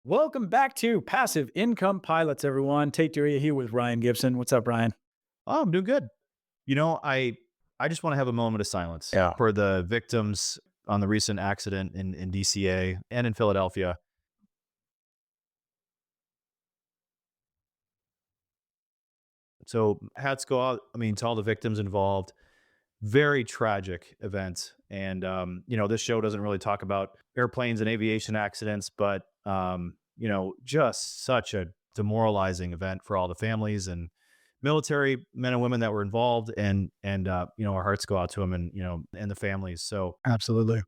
Welcome back to Passive Income Pilots, everyone. Tait Duryea here with Ryan Gibson. What's up, Ryan? Oh, I'm doing good. I just want to have a moment of silence Yeah. for the victims on the recent accident in DCA and in Philadelphia. So hats go out, to all the victims involved. Very tragic event. And this show doesn't really talk about airplanes and aviation accidents, but just such a demoralizing event for all the families and military men and women that were involved, and our hearts go out to them, and the families. So, Absolutely.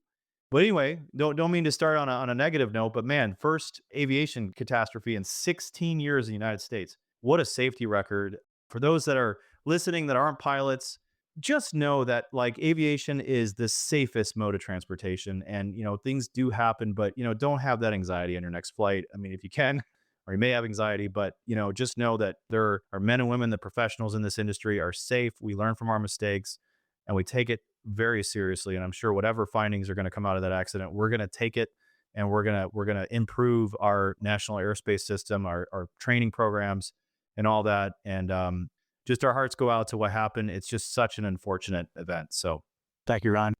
but anyway, don't mean to start on a negative note, but man, first aviation catastrophe in 16 years in the United States. What a safety record. For those that are listening that aren't pilots, just know that like aviation is the safest mode of transportation, and things do happen, but don't have that anxiety on your next flight. I mean, if you can, or you may have anxiety, but just know that there are men and women, the professionals in this industry are safe. We learn from our mistakes and we take it very seriously. And I'm sure whatever findings are going to come out of that accident, we're going to take it, and we're gonna improve our national airspace system, our training programs, and all that. And just our hearts go out to what happened. It's just such an unfortunate event. So Thank you, Ryan.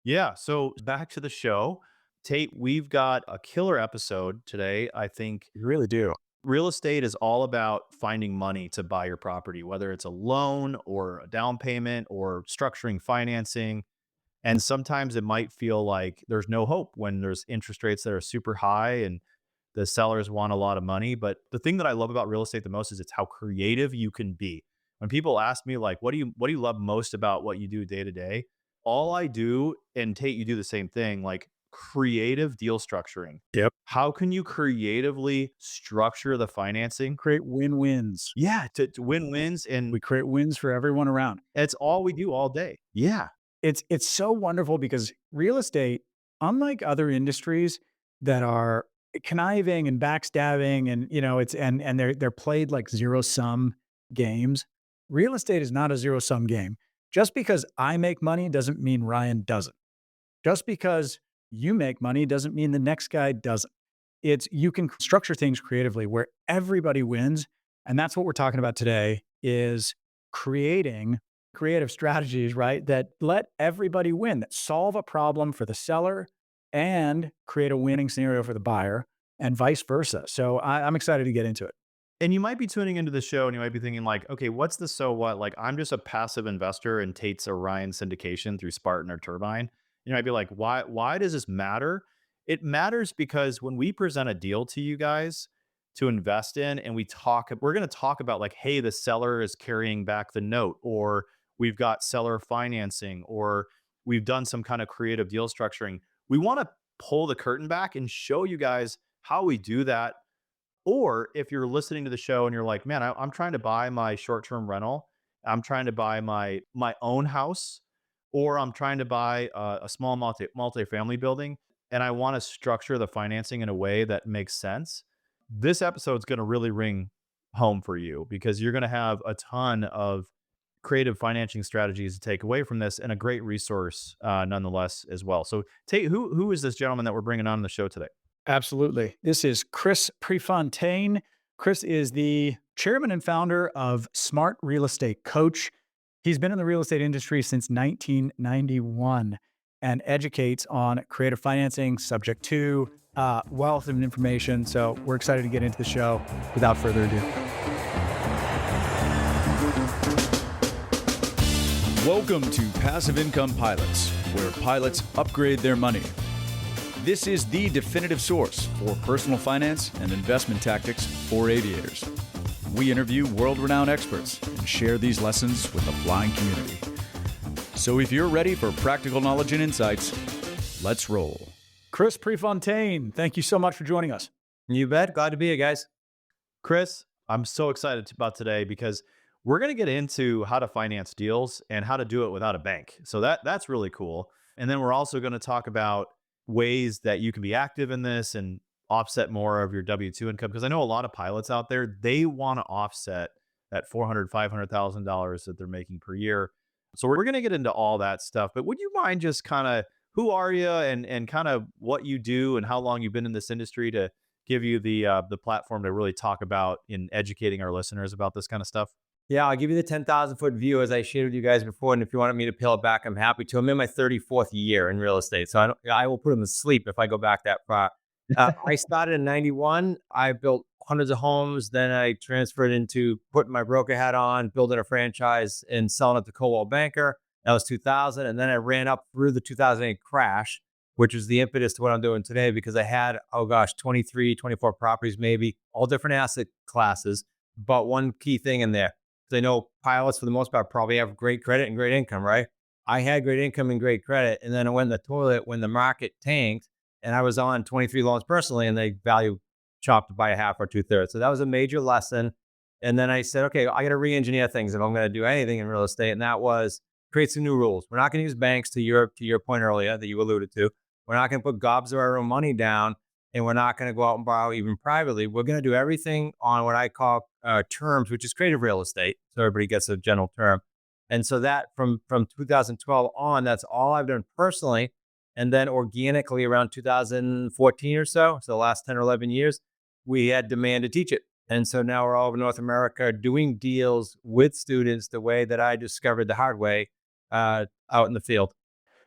yeah. So back to the show. Tate, we've got a killer episode today. I think You really do. real estate is all about finding money to buy your property, whether it's a loan or a down payment or structuring financing. And sometimes it might feel like there's no hope when there's interest rates that are super high and the sellers want a lot of money. But the thing that I love about real estate the most is it's how creative you can be. When people ask me like, what do you love most about what you do day to day? All I do, and Tate, you do the same thing, like creative deal structuring. Yep. How can you creatively structure the financing? Create win-wins. Yeah, to win wins, and We create wins for everyone around. it's all we do all day. Yeah. It's so wonderful because real estate, unlike other industries that are conniving and backstabbing and it's they're played like zero-sum games. Real estate is not a zero-sum game. Just because I make money doesn't mean Ryan doesn't. Just because you make money doesn't mean the next guy doesn't. It's you can structure things creatively where everybody wins, and that's what we're talking about today is creating creative strategies, right? That let everybody win, that solve a problem for the seller and create a winning scenario for the buyer and vice versa. So I'm excited to get into it. And you might be tuning into the show and you might be thinking like, okay, what's the so what? Like, I'm just a passive investor in Tate's Orion syndication through Spartan or Turbine. You might be like, why does this matter? It matters because when we present a deal to you guys to invest in, and we're going to talk about like, hey, the seller is carrying back the note, or we've got seller financing, or we've done some kind of creative deal structuring. We want to pull the curtain back and show you guys how we do that. Or if you're listening to the show and you're like, man, I'm trying to buy my short-term rental, I'm trying to buy my own house, or I'm trying to buy a small multi-family building, and I want to structure the financing in a way that makes sense. This episode's going to really ring home for you because you're going to have a ton of creative financing strategies to take away from this, and a great resource nonetheless as well. So, Tate, who is this gentleman that we're bringing on the show today? Absolutely. This is Chris Prefontaine. Chris is the chairman and founder of Smart Real Estate Coach. He's been in the real estate industry since 1991 and educates on creative financing, subject to wealth of information. So we're excited to get into the show. Without further ado, Welcome to Passive Income Pilots, where pilots upgrade their money. This is the definitive source for personal finance and investment tactics for aviators. We interview world-renowned experts and share these lessons with the flying community. So if you're ready for practical knowledge and insights, let's roll. Chris Prefontaine, thank you so much for joining us. You bet. Glad to be here, guys. Chris, I'm so excited about today because we're going to get into how to finance deals and how to do it without a bank. So that's really cool. And then we're also going to talk about ways that you can be active in this and offset more of your W-2 income. Because I know a lot of pilots out there, they want to offset that $400,000, $500,000 that they're making per year. So we're going to get into all that stuff. But would you mind just kind of who are you and kind of what you do and how long you've been in this industry to give you the platform to really talk about in educating our listeners about this kind of stuff? Yeah, I'll give you the 10,000-foot view as I shared with you guys before. And if you wanted me to peel it back, I'm happy to. I'm in my 34th year in real estate. So I will put them to sleep if I go back that far. I started in 91. I built hundreds of homes. Then I transferred into putting my broker hat on, building a franchise and selling it to Coldwell Banker. That was 2000. And then I ran up through the 2008 crash, which was the impetus to what I'm doing today because I had, 23, 24 properties, maybe all different asset classes. But one key thing in there, I know pilots for the most part probably have great credit and great income, right? I had great income and great credit. And then I went in the toilet when the market tanked and I was on 23 loans personally and they value chopped by a half or 2/3. So that was a major lesson. And then I said, okay, I got to re-engineer things if I'm going to do anything in real estate. And that was create some new rules. We're not going to use banks to your point earlier that you alluded to. We're not going to put gobs of our own money down and we're not going to go out and borrow even privately. We're going to do everything on what I call terms, which is creative real estate. So everybody gets a general term. And so that from 2012 on, that's all I've done personally. And then organically around 2014 or so the last 10 or 11 years, we had demand to teach it. And so now we're all over North America doing deals with students the way that I discovered the hard way out in the field.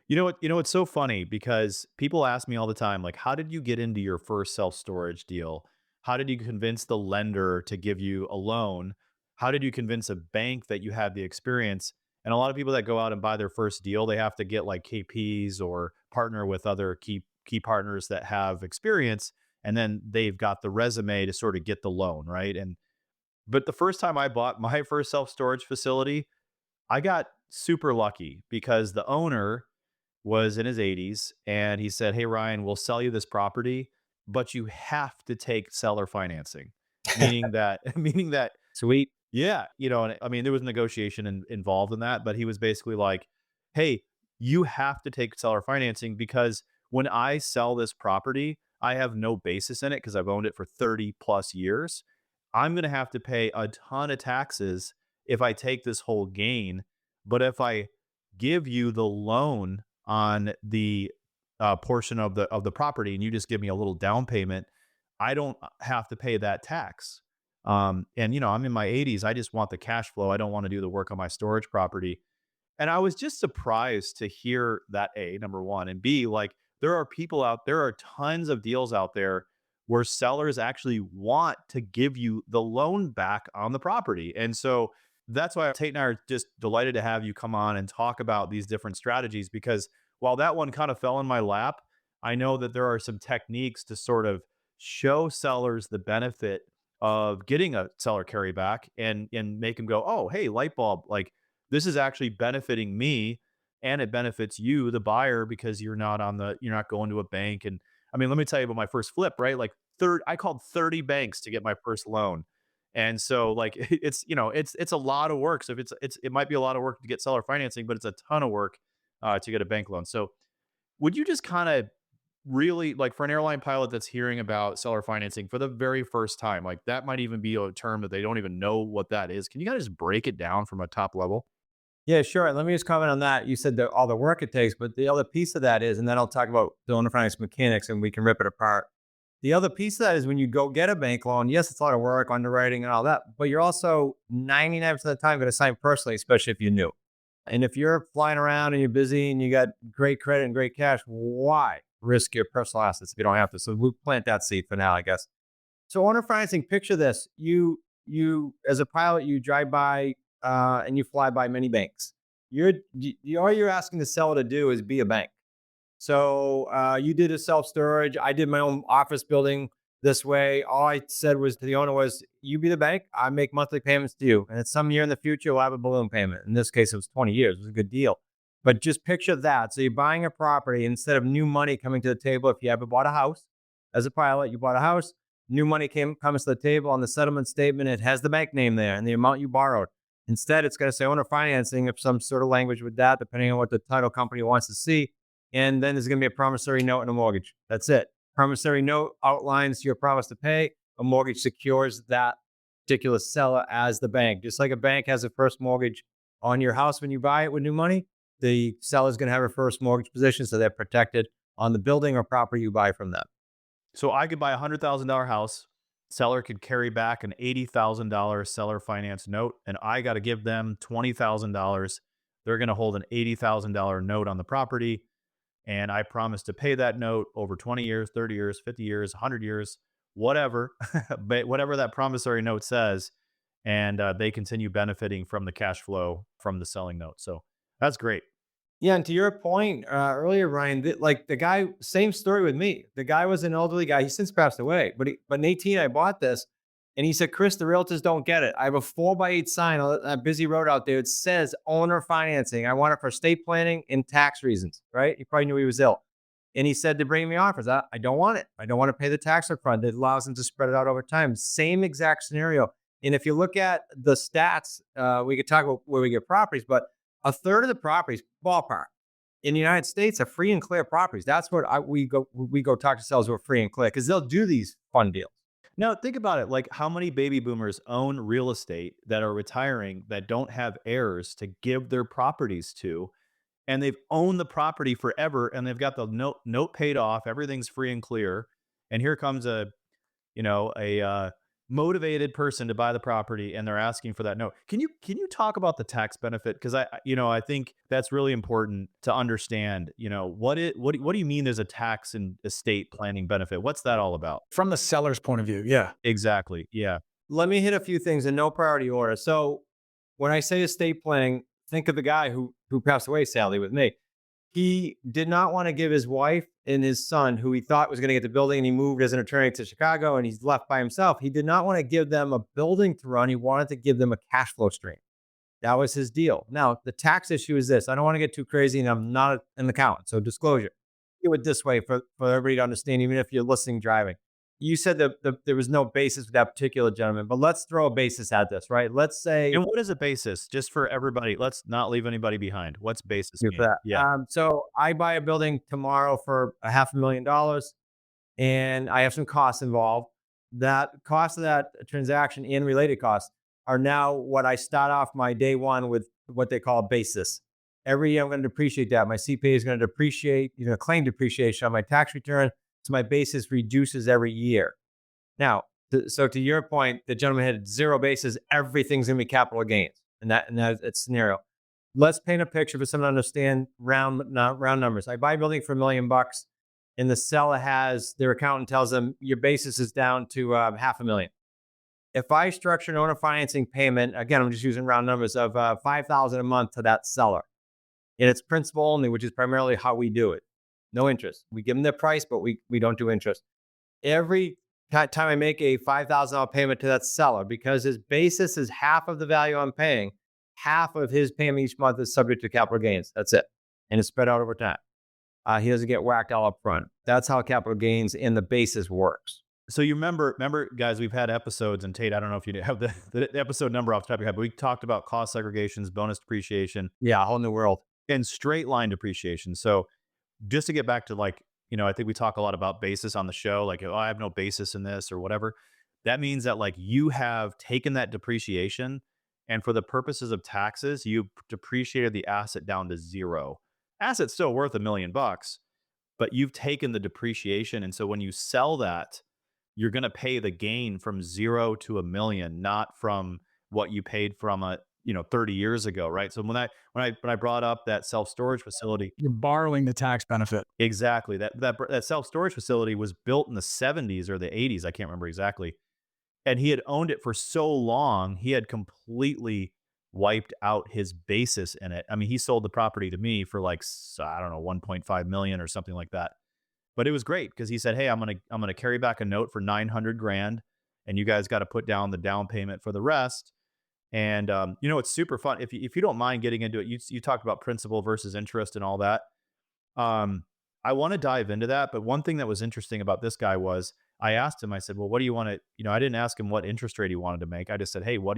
You know what? You know, it's so funny because people ask me all the time, like, how did you get into your first self-storage deal? How did you convince the lender to give you a loan? How did you convince a bank that you had the experience? And a lot of people that go out and buy their first deal, they have to get like KPs or partner with other key partners that have experience, and then they've got the resume to sort of get the loan, right? And but the first time I bought my first self-storage facility, I got super lucky because the owner was in his 80s and he said, "Hey Ryan, we'll sell you this property, but you have to take seller financing." Meaning that meaning that Sweet. yeah, and I mean there was negotiation involved in that, but he was basically like, "Hey, you have to take seller financing because when I sell this property, I have no basis in it because I've owned it for 30 plus years. I'm going to have to pay a ton of taxes if I take this whole gain, but if I give you the loan on the portion of the property and you just give me a little down payment, I don't have to pay that tax." And I'm in my 80s. I just want the cash flow. I don't want to do the work on my storage property. And I was just surprised to hear that A, number one, and B, like there are tons of deals out there where sellers actually want to give you the loan back on the property. And so that's why Tate and I are just delighted to have you come on and talk about these different strategies because while that one kind of fell in my lap, I know that there are some techniques to sort of show sellers the benefit of getting a seller carryback and make them go, "Oh, hey, light bulb, like this is actually benefiting me and it benefits you, the buyer, because you're not going to a bank." And I mean, let me tell you about my first flip, right? Like I called 30 banks to get my first loan. And so like it's a lot of work. So if it might be a lot of work to get seller financing, but it's a ton of work to get a bank loan. So would you just kind of really like for an airline pilot that's hearing about seller financing for the very first time, like that might even be a term that they don't even know what that is. Can you kind of just break it down from a top level? Yeah, sure. Let me just comment on that. You said that all the work it takes, but the other piece of that is, and then I'll talk about the owner finance mechanics and we can rip it apart. The other piece of that is when you go get a bank loan, yes, it's a lot of work, underwriting and all that, but you're also 99% of the time going to sign personally, especially if you're new. And if you're flying around and you're busy and you got great credit and great cash, why risk your personal assets if you don't have to? So we'll plant that seed for now, I guess. So owner financing, picture this. You as a pilot, you drive by and you fly by many banks. All you're asking the seller to do is be a bank. So you did a self-storage. I did my own office building this way. All I said was to the owner was, you be the bank. I make monthly payments to you. And at some year in the future, we'll have a balloon payment. In this case, it was 20 years. It was a good deal. But just picture that. So you're buying a property instead of new money coming to the table. If you ever bought a house as a pilot, you bought a house, new money comes to the table on the settlement statement. It has the bank name there and the amount you borrowed. Instead, it's going to say owner financing of some sort of language with that, depending on what the title company wants to see. And then there's going to be a promissory note and a mortgage. That's it. Promissory note outlines your promise to pay. A mortgage secures that particular seller as the bank. Just like a bank has a first mortgage on your house when you buy it with new money, the seller is going to have a first mortgage position, so they're protected on the building or property you buy from them. So I could buy a $100,000 house. Seller could carry back an $80,000 seller finance note, and I got to give them $20,000. They're going to hold an $80,000 note on the property. And I promise to pay that note over 20 years, 30 years, 50 years, 100 years, whatever, but whatever that promissory note says. And they continue benefiting from the cash flow from the selling note. So that's great. Yeah, and to your point earlier, Ryan, like the guy, same story with me. The guy was an elderly guy. He's since passed away, but in 18, I bought this, and he said, "Chris, the realtors don't get it. I have a 4x8 sign on a busy road out there. It says owner financing. I want it for estate planning and tax reasons." Right? He probably knew he was ill, and he said to bring me offers. I don't want it. I don't want to pay the tax up front. It allows him to spread it out over time. Same exact scenario. And if you look at the stats, we could talk about where we get properties, but a third of the properties, ballpark, in the United States are free and clear properties. That's what we go talk to sellers who are free and clear because they'll do these fun deals. Now, think about it. Like, how many baby boomers own real estate that are retiring that don't have heirs to give their properties to? And they've owned the property forever and they've got the note paid off. Everything's free and clear. And here comes a motivated person to buy the property and they're asking for that note. Can you talk about the tax benefit? Because I think that's really important to understand. What do you mean there's a tax and estate planning benefit? What's that all about? From the seller's point of view, yeah. Exactly. Yeah. Let me hit a few things in no priority order. So when I say estate planning, think of the guy who passed away sadly with me. He did not want to give his wife and his son, who he thought was going to get the building, and he moved as an attorney to Chicago and he's left by himself. He did not want to give them a building to run. He wanted to give them a cash flow stream. That was his deal. Now, the tax issue is this. I don't want to get too crazy, and I'm not an accountant, so disclosure. Do it this way for everybody to understand, even if you're listening driving. You said that there was no basis with that particular gentleman, but let's throw a basis at this, right? Let's say, And what is a basis? Just for everybody, let's not leave anybody behind. What's basis with mean? that. Yeah. So I buy a building tomorrow for $500,000, and I have some costs involved. That cost of that transaction and related costs are now what I start off my day one with, what they call a basis. Every year I'm going to depreciate that. My CPA is going to depreciate, claim depreciation on my tax return. So my basis reduces every year. Now, so to your point, the gentleman had zero basis. Everything's going to be capital gains in that scenario. Let's paint a picture for someone to understand round numbers. I buy a building for $1 million, and the seller their accountant tells them your basis is down to $500,000. If I structure an owner financing payment, again, I'm just using round numbers, of $5,000 a month to that seller, and it's principal only, which is primarily how we do it. No interest. We give them the price, but we don't do interest. Every time I make a $5,000 payment to that seller, because his basis is half of the value I'm paying, half of his payment each month is subject to capital gains. That's it. And it's spread out over time. He doesn't get whacked all up front. That's how capital gains in the basis works. So you remember, guys, we've had episodes, and Tate, I don't know if you have the episode number off the top of your head, but we talked about cost segregations, bonus depreciation. Yeah, a whole new world. And straight line depreciation. So just to get back to I think we talk a lot about basis on the show, like, oh, I have no basis in this or whatever. That means that you have taken that depreciation, and for the purposes of taxes, you depreciated the asset down to zero. Asset's still worth $1 million, but you've taken the depreciation. And so when you sell that, you're going to pay the gain from 0 to $1 million, not from what you paid from 30 years ago, right? So when I brought up that self-storage facility, You're borrowing the tax benefit. exactly, that self-storage facility was built in the 70s or the 80s, I can't remember exactly. And he had owned it for so long, he had completely wiped out his basis in it. I mean, he sold the property to me for I don't know, 1.5 million or something like that. But it was great because he said, "Hey, I'm gonna carry back a note for 900 grand, and you guys got to put down the down payment for the rest." And it's super fun. If you don't mind getting into it, you talked about principal versus interest and all that. I want to dive into that, but one thing that was interesting about this guy was I asked him. I said, "Well, what do you want to?" I didn't ask him what interest rate he wanted to make. I just said, "Hey, what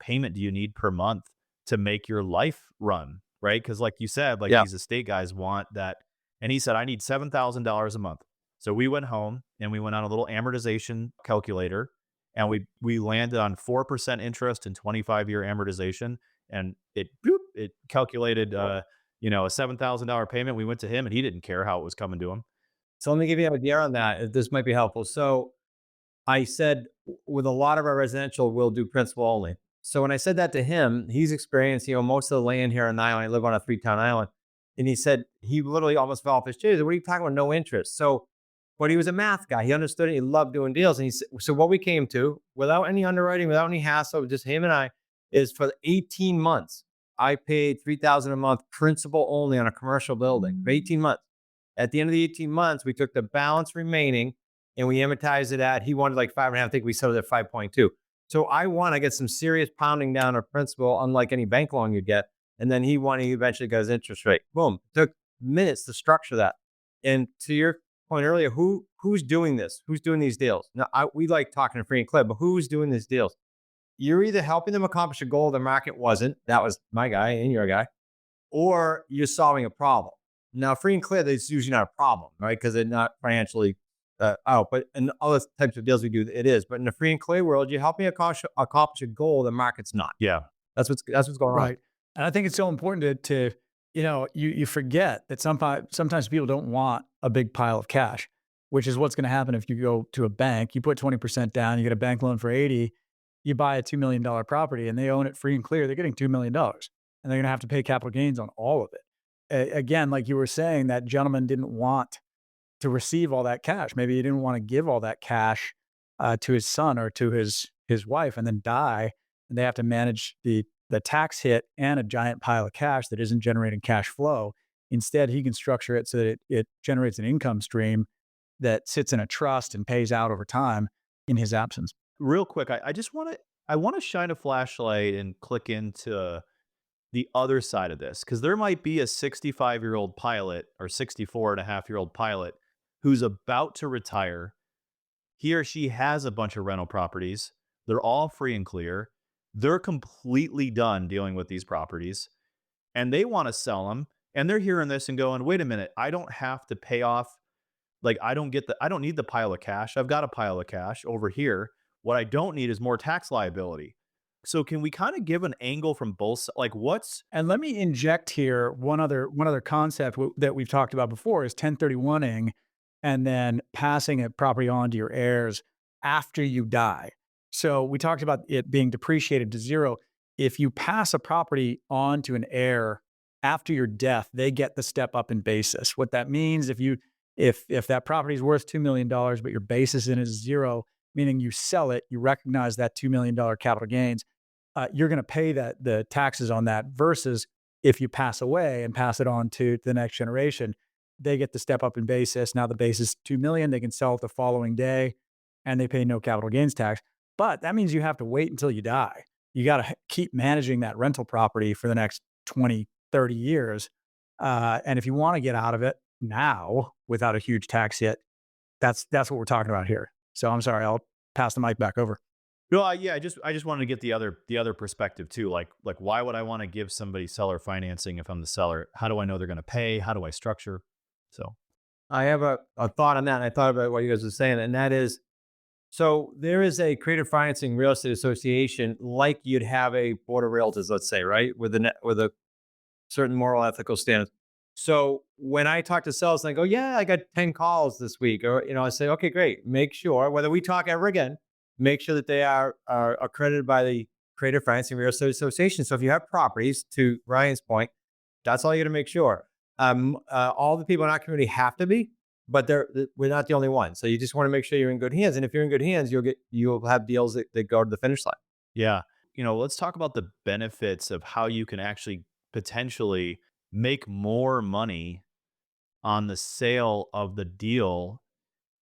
payment do you need per month to make your life run?" Right? Because like you said, these estate guys want that. And he said, "I need $7,000 a month." So we went home and we went on a little amortization calculator, and we landed on 4% interest and 25-year amortization. And it calculated, a $7,000 payment. We went to him and he didn't care how it was coming to him. So let me give you an idea on that. This might be helpful. So I said with a lot of our residential, we'll do principal only. So when I said that to him, he's experienced, most of the land here on the island. I live on a 3-town island. And he said he literally almost fell off his chair. He said, what are you talking about? No interest. So, but he was a math guy. He understood it. He loved doing deals. And he said, so what we came to, without any underwriting, without any hassle, just him and I, is for 18 months, I paid $3,000 a month principal only on a commercial building for 18 months. At the end of the 18 months, we took the balance remaining and we amortized it at, he wanted like 5.5. I think we settled at 5.2. So I get some serious pounding down of principal, unlike any bank loan you get. And then he eventually got his interest rate. Boom. It took minutes to structure that. And to your point earlier, who's doing this? Who's doing these deals? Now, we like talking to free and clear, but who's doing these deals? You're either helping them accomplish a goal the market wasn't, that was my guy and your guy, or you're solving a problem. Now, free and clear, it's usually not a problem, right? Because they're not financially out. But in other types of deals we do, it is. But in the free and clear world, you're helping accomplish a goal the market's not. Yeah. That's what's going on. Right. And I think it's so important to you forget that sometimes people don't want a big pile of cash, which is what's going to happen if you go to a bank. You put 20% down, you get a bank loan for 80, you buy a $2 million property and they own it free and clear. They're getting $2 million and they're going to have to pay capital gains on all of it. Again, like you were saying, that gentleman didn't want to receive all that cash. Maybe he didn't want to give all that cash to his son or to his wife and then die. And they have to manage the tax hit and a giant pile of cash that isn't generating cash flow. Instead, he can structure it so that it generates an income stream that sits in a trust and pays out over time in his absence. Real quick, I want to shine a flashlight and click into the other side of this, because there might be a 65-year-old pilot or 64.5-year-old pilot who's about to retire. He or she has a bunch of rental properties. They're all free and clear. They're completely done dealing with these properties and they want to sell them. And they're hearing this and going, wait a minute, I don't have to pay off. Like, I don't need the pile of cash. I've got a pile of cash over here. What I don't need is more tax liability. So can we kind of give an angle from both? Like, And let me inject here one other concept that we've talked about before is 1031ing and then passing a property on to your heirs after you die. So we talked about it being depreciated to zero. If you pass a property on to an heir after your death, they get the step up in basis. What that means, if that property is worth $2 million, but your basis in it is zero, meaning you sell it, you recognize that $2 million capital gains, you're going to pay the taxes on that, versus if you pass away and pass it on to the next generation, they get the step up in basis. Now the basis is $2 million, they can sell it the following day and they pay no capital gains tax. But that means you have to wait until you die. You got to keep managing that rental property for the next 20, 30 years. And if you want to get out of it now without a huge tax hit, that's what we're talking about here. So I'm sorry, I'll pass the mic back over. No, I just wanted to get the other perspective too. Like why would I want to give somebody seller financing if I'm the seller? How do I know they're going to pay? How do I structure? So I have a thought on that. And I thought about what you guys were saying, and that is, so there is a creative financing real estate association, like you'd have a board of realtors, let's say, right? With a certain moral, ethical standards. So when I talk to sellers and I go, yeah, I got 10 calls this week, or, I say, okay, great. Make sure, whether we talk ever again, make sure that they are accredited by the Creative Financing Real Estate Association. So if you have properties, to Ryan's point, that's all you got to make sure. All the people in our community have to be, but we're not the only ones. So you just want to make sure you're in good hands. And if you're in good hands, you'll have deals that go to the finish line. yeah, let's talk about the benefits of how you can actually potentially make more money on the sale of the deal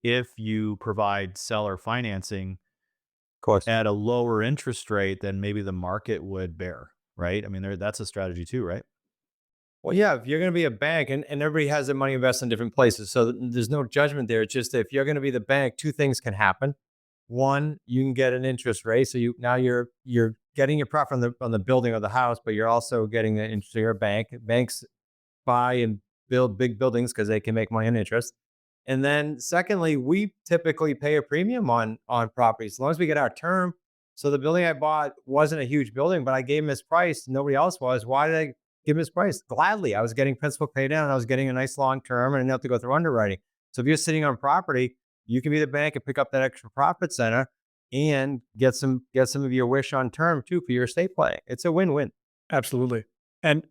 if you provide seller financing, Of course, at a lower interest rate than maybe the market would bear, right? I mean, that's a strategy too, right? well, yeah, if you're going to be a bank, and everybody has their money invested in different places, so there's no judgment there. It's just that if you're going to be the bank, two things can happen. One, you can get an interest rate, so you're getting your profit on the building of the house, but you're also getting the interest of your bank. Banks buy and build big buildings because they can make money on interest. And then secondly, we typically pay a premium on properties as long as we get our term. So the building I bought wasn't a huge building, but I gave him his price. Nobody else was. Why did I give him his price? Gladly. I was getting principal pay down. I was getting a nice long term and I didn't have to go through underwriting. So if you're sitting on property, you can be the bank and pick up that extra profit center and get some of your wish on term too for your estate planning. It's a win-win. Absolutely. And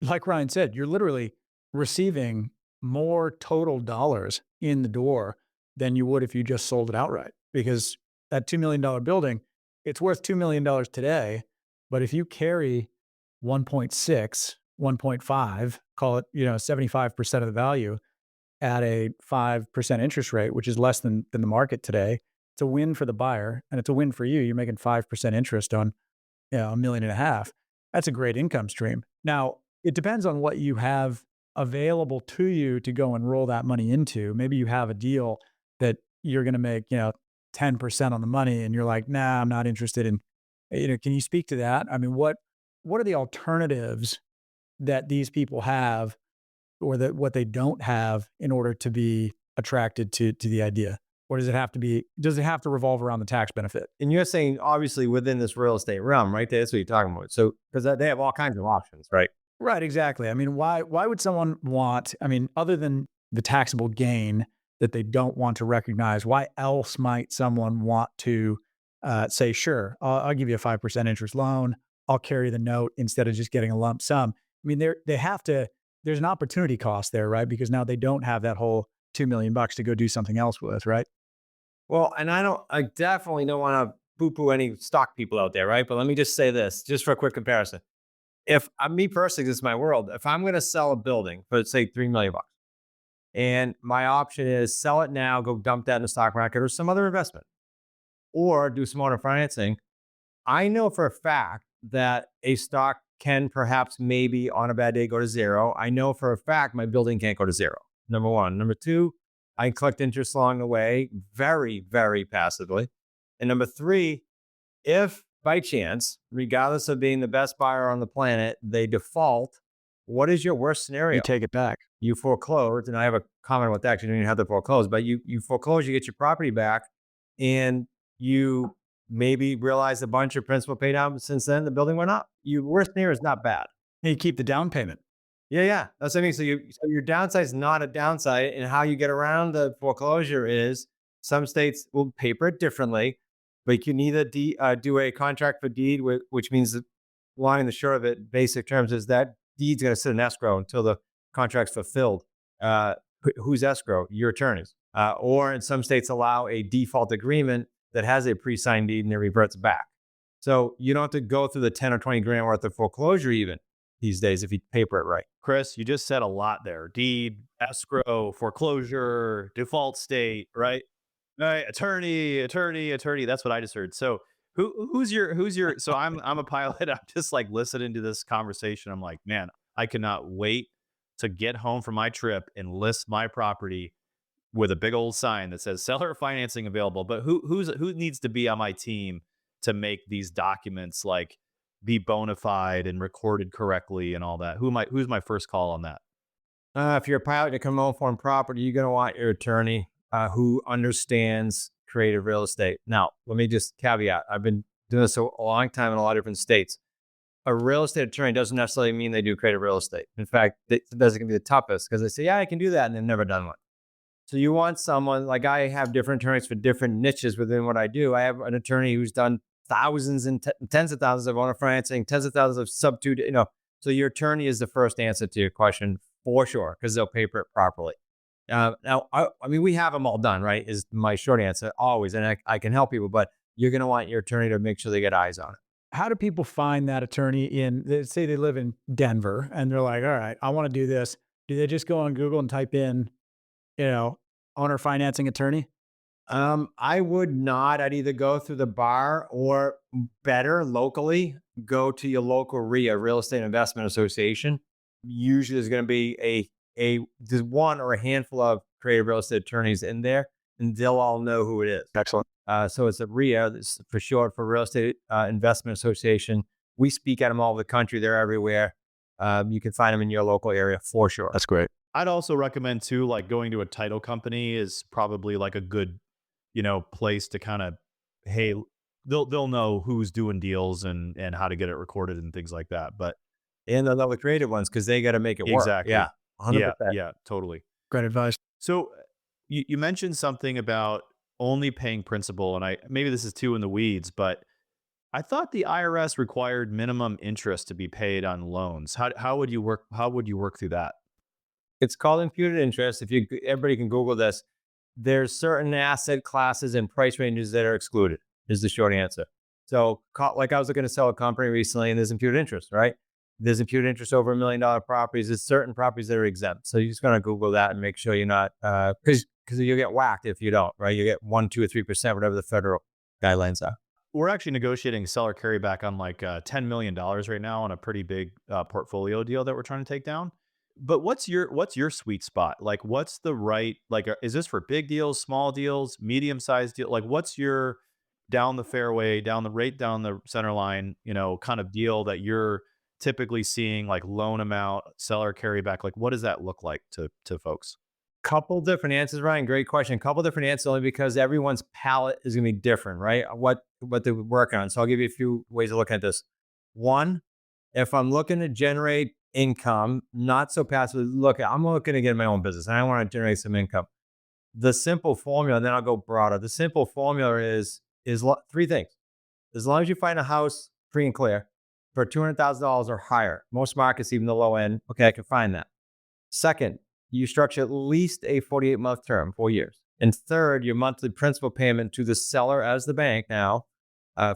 like Ryan said, you're literally receiving more total dollars in the door than you would if you just sold it outright. Because that $2 million building, it's worth $2 million today. But if you carry 1.6, 1.5, call it, 75% of the value at a 5% interest rate, which is less than the market today, it's a win for the buyer and it's a win for you. You're making 5% interest on $1.5 million. That's a great income stream. Now, it depends on what you have available to you to go and roll that money into. Maybe you have a deal that you're going to make, 10% on the money and you're like, nah, I'm not interested in, can you speak to that? I mean, what are the alternatives that these people have or that what they don't have in order to be attracted to the idea? Or does it have to revolve around the tax benefit? And you're saying obviously within this real estate realm, right? That's what you're talking about. So because they have all kinds of options, right? Right, exactly. I mean, why would someone want, other than the taxable gain that they don't want to recognize, why else might someone want to say, sure, I'll give you a 5% interest loan. I'll carry the note instead of just getting a lump sum. There's an opportunity cost there, right? Because now they don't have that whole $2 million to go do something else with, right? Well, and I definitely don't want to poo-poo any stock people out there, right? But let me just say this, just for a quick comparison. If me personally, this is my world. If I'm going to sell a building for say $3 million, and my option is sell it now, go dump that in the stock market or some other investment, or do some owner financing, I know for a fact that a stock can perhaps maybe on a bad day go to zero. I know for a fact my building can't go to zero. Number one. Number two, I can collect interest along the way very, very passively. And number three, if by chance, regardless of being the best buyer on the planet, they default, what is your worst scenario? You take it back. You foreclose, and I have a comment about that because you don't even have to foreclose, but you foreclose, you get your property back, and you maybe realize a bunch of principal paid out since then, the building went up. Your worst scenario is not bad. And you keep the down payment. Yeah. That's what I mean. So your downside is not a downside, and how you get around the foreclosure is some states will paper it differently, but you can either do a contract for deed, which means the long and the short of it, basic terms, is that deed's going to sit in escrow until the contract's fulfilled. Who's escrow? Your attorneys. Or in some states allow a default agreement that has a pre-signed deed and it reverts back. So you don't have to go through the 10 or 20 grand worth of foreclosure even these days if you paper it right. Chris, you just said a lot there. Deed, escrow, foreclosure, default state, right? Right. Attorney. That's what I just heard. So who's your, so I'm a pilot. I'm just like listening to this conversation. I'm like, man, I cannot wait to get home from my trip and list my property with a big old sign that says seller financing available. But who needs to be on my team to make these documents like be bona fide and recorded correctly and all that? Who's my first call on that? If you're a pilot to come home from property, you're going to want your attorney who understands creative real estate. Now, let me just caveat. I've been doing this a long time in a lot of different states. A real estate attorney doesn't necessarily mean they do creative real estate. In fact, that's going to be the toughest because they say, yeah, I can do that, and they've never done one. So you want someone, like I have different attorneys for different niches within what I do. I have an attorney who's done thousands and tens of thousands of owner financing, tens of thousands of sub-2, So your attorney is the first answer to your question for sure, because they'll paper it properly. Now, we have them all done, right? Is my short answer always, and I can help people, but you're going to want your attorney to make sure they get eyes on it. How do people find that attorney say they live in Denver and they're like, all right, I want to do this. Do they just go on Google and type in, owner financing attorney? I would not. I'd either go through the bar or better locally, go to your local RIA, Real Estate Investment Association. Usually there's going to be there's one or a handful of creative real estate attorneys in there, and they'll all know who it is. Excellent. So it's a RIA, this for short for Real Estate Investment Association. We speak at them all over the country. They're everywhere. You can find them in your local area for sure. That's great. I'd also recommend too, like going to a title company is probably like a good, place to kind of, hey, they'll know who's doing deals and how to get it recorded and things like that. But and they'll know the creative ones because they got to make it work. Exactly. Yeah, 100%. Yeah, totally. Great advice. So You mentioned something about only paying principal, and maybe this is too in the weeds, but I thought the IRS required minimum interest to be paid on loans. How would you work? How would you work through that? It's called imputed interest. If you everybody can Google this. There's certain asset classes and price ranges that are excluded. Is the short answer. So, like I was looking to sell a company recently, and there's imputed interest, right? There's imputed interest over $1 million properties. There's certain properties that are exempt. So you just gotta Google that and make sure you're not, because you'll get whacked if you don't, right? You get 1, 2, or 3%, whatever the federal guidelines are. We're actually negotiating seller carryback on like $10 million right now on a pretty big portfolio deal that we're trying to take down. But what's your sweet spot? Like, what's the right, like? Is this for big deals, small deals, medium sized deal? Like, what's your down the fairway, down the center line, kind of deal that you're typically seeing, like loan amount, seller carryback? Like, what does that look like to folks? Couple different answers, Ryan. Great question. Couple different answers only because everyone's palette is going to be different, right? What they're working on. So I'll give you a few ways of looking at this. One, if I'm looking to generate income, not so passively, look, I'm looking to get my own business and I want to generate some income. The simple formula, and then I'll go broader. The simple formula is three things. As long as you find a house free and clear for $200,000 or higher, most markets, even the low end, okay, I can find that. Second, you structure at least a 48-month term, 4 years. And third, your monthly principal payment to the seller as the bank now,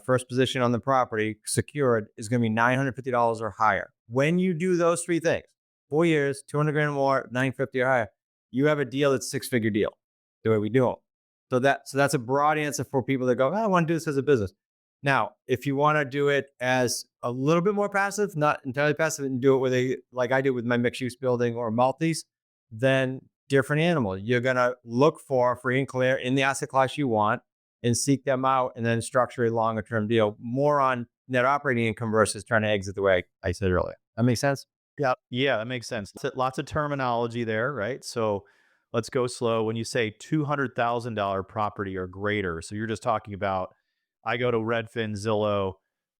first position on the property secured, is going to be $950 or higher. When you do those three things, 4 years, 200 grand or more, 950 or higher, you have a deal that's six-figure deal, the way we do them. So that's a broad answer for people that go, I want to do this as a business. Now, if you want to do it as a little bit more passive, not entirely passive, and do it like I do with my mixed use building or multis, then different animal. You're going to look for free and clear in the asset class you want and seek them out and then structure a longer term deal, more on net operating income versus trying to exit the way I said earlier. That makes sense? Yeah. Yeah, that makes sense. Lots of terminology there, right? So let's go slow. When you say $200,000 property or greater, so you're just talking about, I go to Redfin, Zillow,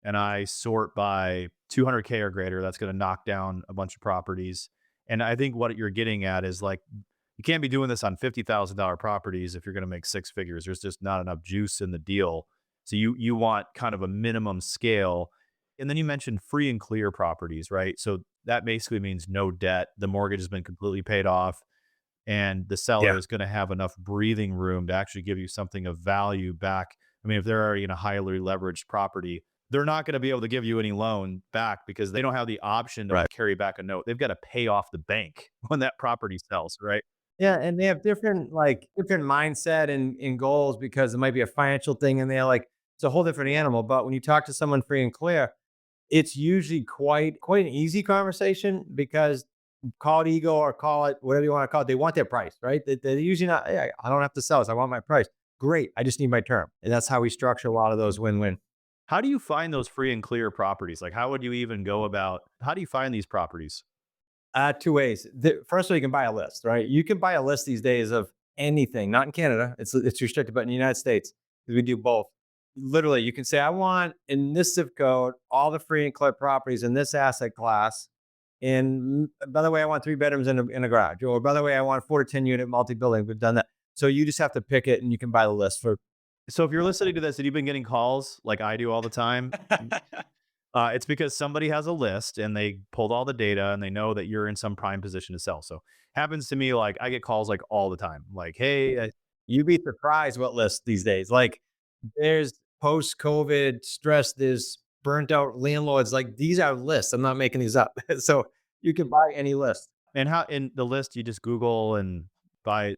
and I sort by 200K or greater. That's going to knock down a bunch of properties. And I think what you're getting at is like, you can't be doing this on $50,000 properties if you're going to make six figures. There's just not enough juice in the deal. So you want kind of a minimum scale. And then you mentioned free and clear properties, right? So that basically means no debt. The mortgage has been completely paid off, and the seller Yeah. is going to have enough breathing room to actually give you something of value back. I mean, if they're already in a highly leveraged property, they're not going to be able to give you any loan back because they don't have the option to Right. carry back a note. They've got to pay off the bank when that property sells, right? Yeah, and they have different mindset and goals because it might be a financial thing and they're like, it's a whole different animal. But when you talk to someone free and clear, it's usually quite an easy conversation because call it ego or call it whatever you want to call it. They want their price, right? They're usually not, hey, I don't have to sell this. I want my price. Great. I just need my term. And that's how we structure a lot of those win-win. How do you find those free and clear properties? Like, how would you even go about, how do you find these properties? Two ways. First of all, you can buy a list, right? You can buy a list these days of anything, not in Canada. It's restricted, but in the United States, we do both. Literally, you can say, I want in this zip code, all the free and clear properties in this asset class. And by the way, I want 3 bedrooms in a garage. Or by the way, I want a 4 to 10 unit multi-building. We've done that. So you just have to pick it and you can buy the list for. So if you're listening to this and you've been getting calls like I do all the time, it's because somebody has a list and they pulled all the data and they know that you're in some prime position to sell. So happens to me, like I get calls like all the time, like, hey, You'd be surprised what lists these days. Like there's post-COVID stress, there's burnt out landlords. Like these are lists. I'm not making these up. So you can buy any list. and how in the list you just Google and buy.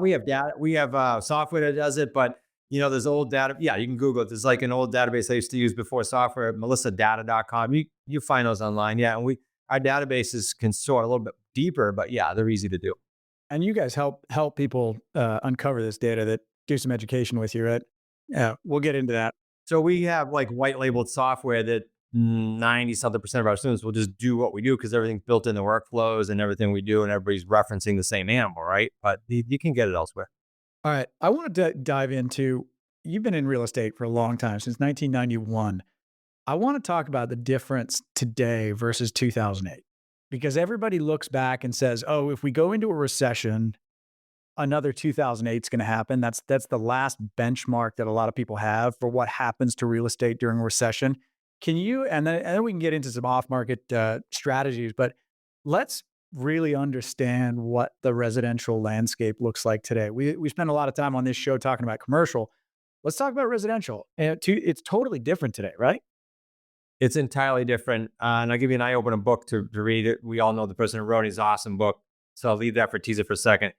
We have data. We have software that does it, but there's old data. Yeah, you can Google it. There's like an old database I used to use before software, melissadata.com. You find those online. Yeah, and our databases can sort a little bit deeper, but yeah, they're easy to do. And you guys help people uncover this data, that do some education with you, right? Yeah, we'll get into that. So we have like white labeled software that 90 something percent of our students will just do what we do because everything's built in the workflows and everything we do, and everybody's referencing the same animal, right? But you can get it elsewhere. All right, I want to dive into, you've been in real estate for a long time, since 1991. I want to talk about the difference today versus 2008, because everybody looks back and says, oh, if we go into a recession, another 2008 is going to happen. That's the last benchmark that a lot of people have for what happens to real estate during a recession. Can you, and then we can get into some off market strategies, but let's really understand what the residential landscape looks like today. We spend a lot of time on this show talking about commercial. Let's talk about residential. And it's totally different today, right? It's entirely different. And I'll give you an eye-opening book to read it. We all know the person who wrote his awesome book. So I'll leave that for teaser for a second.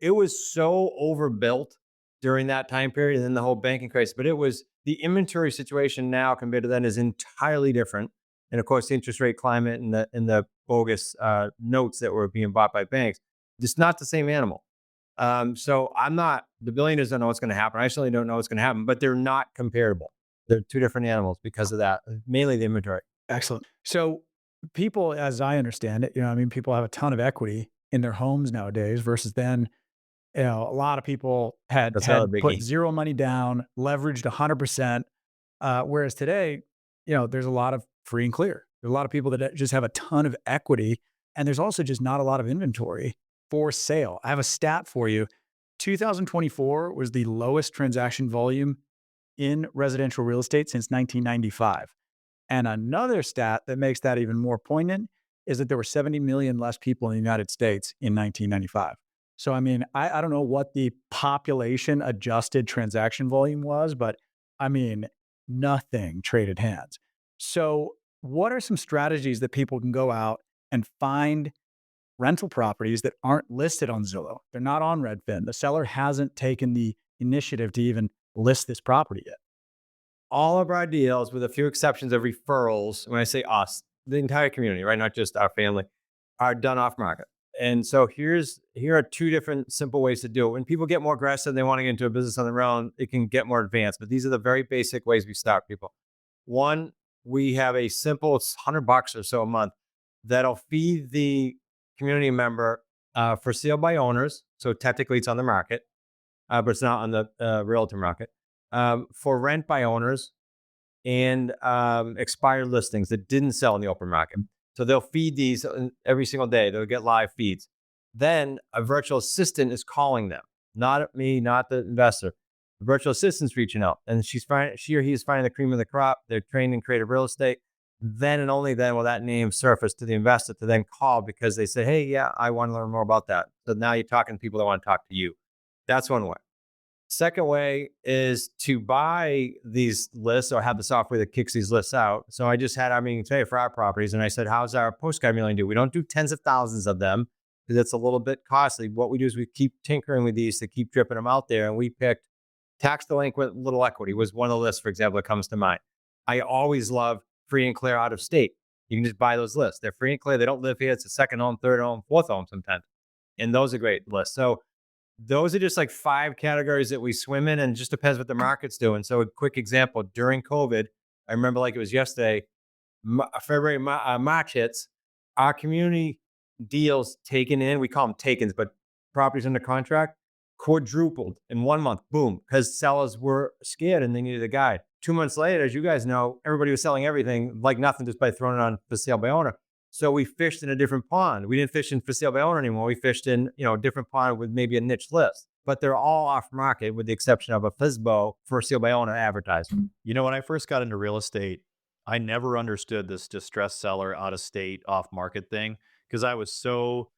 It was so overbuilt during that time period and then the whole banking crisis. But it was the inventory situation now compared to then is entirely different. And of course, the interest rate climate and the bogus notes that were being bought by banks, it's not the same animal. So the billionaires don't know what's going to happen. I certainly don't know what's going to happen, but they're not comparable. They're two different animals because of that, mainly the inventory. Excellent. So people, as I understand it, I mean, people have a ton of equity in their homes nowadays versus then, a lot of people had That's another put biggie. zero money down, leveraged 100%. Whereas today, there's a lot of free and clear. There's a lot of people that just have a ton of equity, and there's also just not a lot of inventory for sale. I have a stat for you. 2024 was the lowest transaction volume in residential real estate since 1995. And another stat that makes that even more poignant is that there were 70 million less people in the United States in 1995. So, I mean, I don't know what the population adjusted transaction volume was, but I mean, nothing traded hands. So, what are some strategies that people can go out and find rental properties that aren't listed on Zillow? They're not on Redfin. The seller hasn't taken the initiative to even list this property yet. All of our deals, with a few exceptions of referrals, when I say us, the entire community, right? Not just our family, are done off market. And so here are two different simple ways to do it. When people get more aggressive, they want to get into a business on their own, it can get more advanced. But these are the very basic ways we start people. One, we have a simple, it's $100 or so a month that'll feed the community member for sale by owners. So technically it's on the market, but it's not on the realtor market. For rent by owners and expired listings that didn't sell in the open market. So they'll feed these every single day. They'll get live feeds. Then a virtual assistant is calling them, not me, not the investor. The virtual assistant's reaching out, and she or he is finding the cream of the crop. They're trained in creative real estate. Then and only then will that name surface to the investor to then call because they say, hey, yeah, I want to learn more about that. So now you're talking to people that want to talk to you. That's one way. Second way is to buy these lists or have the software that kicks these lists out. So I just had our meeting today for our properties, and I said, how's our postcard mailing do? We don't do tens of thousands of them because it's a little bit costly. What we do is we keep tinkering with these to keep dripping them out there. And we picked tax delinquent little equity was one of the lists, for example, that comes to mind. I always love free and clear out of state. You can just buy those lists. They're free and clear. They don't live here. It's a second home, third home, fourth home sometimes. And those are great lists. So those are just like 5 categories that we swim in, and it just depends what the market's doing. So a quick example, during COVID, I remember like it was yesterday, March hits, our community deals taken in, we call them takens, but properties under contract, quadrupled in 1 month, boom, because sellers were scared and they needed a guide. 2 months later, as you guys know, everybody was selling everything like nothing just by throwing it on for sale by owner. So we fished in a different pond. We didn't fish in for sale by owner anymore. We fished in, a different pond with maybe a niche list. But they're all off market with the exception of a FSBO for sale by owner advertisement. When I first got into real estate, I never understood this distressed seller out of state off market thing because I was so